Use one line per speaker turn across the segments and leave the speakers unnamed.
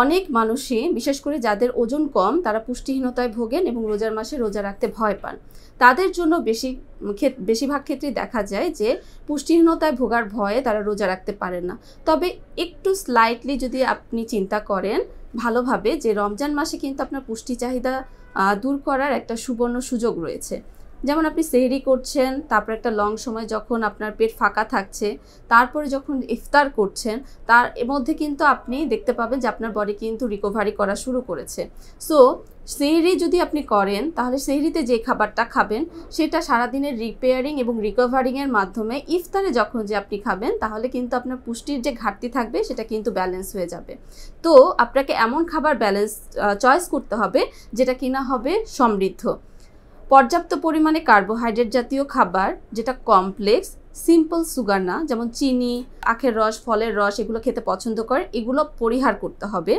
অনেক মানুষই বিশেষ করে যাদের ওজন কম তারা পুষ্টিহীনতায় ভোগেন এবং রোজার মাসে রোজা রাখতে ভয় পান। তাদের জন্য বেশিরভাগ ক্ষেত্রেই দেখা যায় যে পুষ্টিহীনতায় ভোগার ভয়ে তারা রোজা রাখতে পারেন না। তবে একটু স্লাইটলি যদি আপনি চিন্তা করেন ভালোভাবে যে রমজান মাসে কিন্তু আপনার পুষ্টি চাহিদা দূর করার একটা সুবর্ণ সুযোগ রয়েছে। যেমন আপনি সেহরি করছেন, তারপর একটা লং সময় যখন আপনার পেট ফাঁকা থাকছে, তারপরে যখন ইফতার করছেন, তার মধ্যে কিন্তু আপনি দেখতে পাবেন যে আপনার বডি কিন্তু রিকভারি করা শুরু করেছে। সো সেহরি যদি আপনি করেন তাহলে সেহরিতে যে খাবারটা খাবেন সেটা সারাদিনের রিপেয়ারিং এবং রিকভারিংয়ের মাধ্যমে ইফতারে যখন যে আপনি খাবেন তাহলে কিন্তু আপনার পুষ্টির যে ঘাটতি থাকবে সেটা কিন্তু ব্যালেন্স হয়ে যাবে। তো আপনাকে এমন খাবার চয়েস করতে হবে যেটা কিনা হবে সমৃদ্ধ, পর্যাপ্ত পরিমাণে কার্বোহাইড্রেট জাতীয় খাবার, যেটা কমপ্লেক্স, সিম্পল সুগার না, যেমন চিনি, আখের রস, ফলের রস এগুলো খেতে পছন্দ করে, এগুলো পরিহার করতে হবে।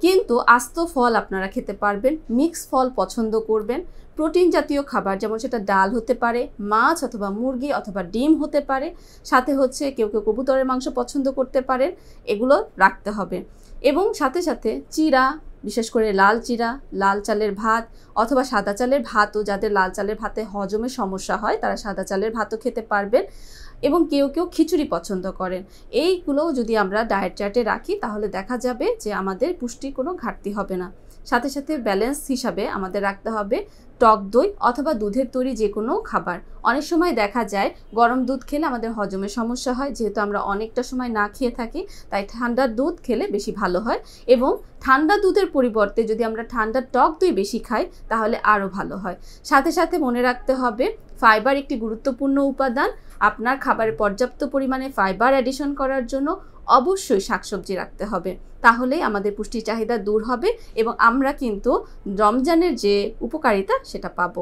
কিন্তু আস্ত ফল আপনারা খেতে পারবেন, মিক্স ফল পছন্দ করবেন। প্রোটিন জাতীয় খাবার যেমন সেটা ডাল হতে পারে, মাছ অথবা মুরগি অথবা ডিম হতে পারে, সাথে হচ্ছে কেউ কেউ কবুতরের মাংস পছন্দ করতে পারেন, এগুলো রাখতে হবে। এবং সাথে সাথে চিড়া, বিশেষ করে লাল চিড়া, লাল চালের ভাত অথবা সাদা চালের ভাতও, যাদের লাল চালের ভাতে হজমের সমস্যা হয় তারা সাদা চালের ভাতও খেতে পারবেন। এবং কেউ কেউ খিচুড়ি পছন্দ করেন। এইগুলোও যদি আমরা ডায়েট চার্টে রাখি তাহলে দেখা যাবে যে আমাদের পুষ্টির কোনো ঘাটতি হবে না। সাথে সাথে ব্যালেন্স হিসাবে আমাদের রাখতে হবে টক দই অথবা দুধের তৈরি যে কোনো খাবার। অনেক সময় দেখা যায় গরম দুধ খেলে আমাদের হজমের সমস্যা হয়, যেহেতু আমরা অনেকটা সময় না খেয়ে থাকি, তাই ঠান্ডা দুধ খেলে বেশি ভালো হয়। এবং ঠান্ডা দুধের পরিবর্তে যদি আমরা ঠান্ডা টক দই বেশি খাই তাহলে আরও ভালো হয়। সাথে সাথে মনে রাখতে হবে ফাইবার একটি গুরুত্বপূর্ণ উপাদান। আপনার খাবারে পর্যাপ্ত পরিমাণে ফাইবার অ্যাডিশন করার জন্য অবশ্যই শাকসবজি রাখতে হবে, তাহলেই আমাদের পুষ্টি চাহিদা দূর হবে এবং আমরা কিন্তু রমজানের যে উপকারিতা সেটা পাবো।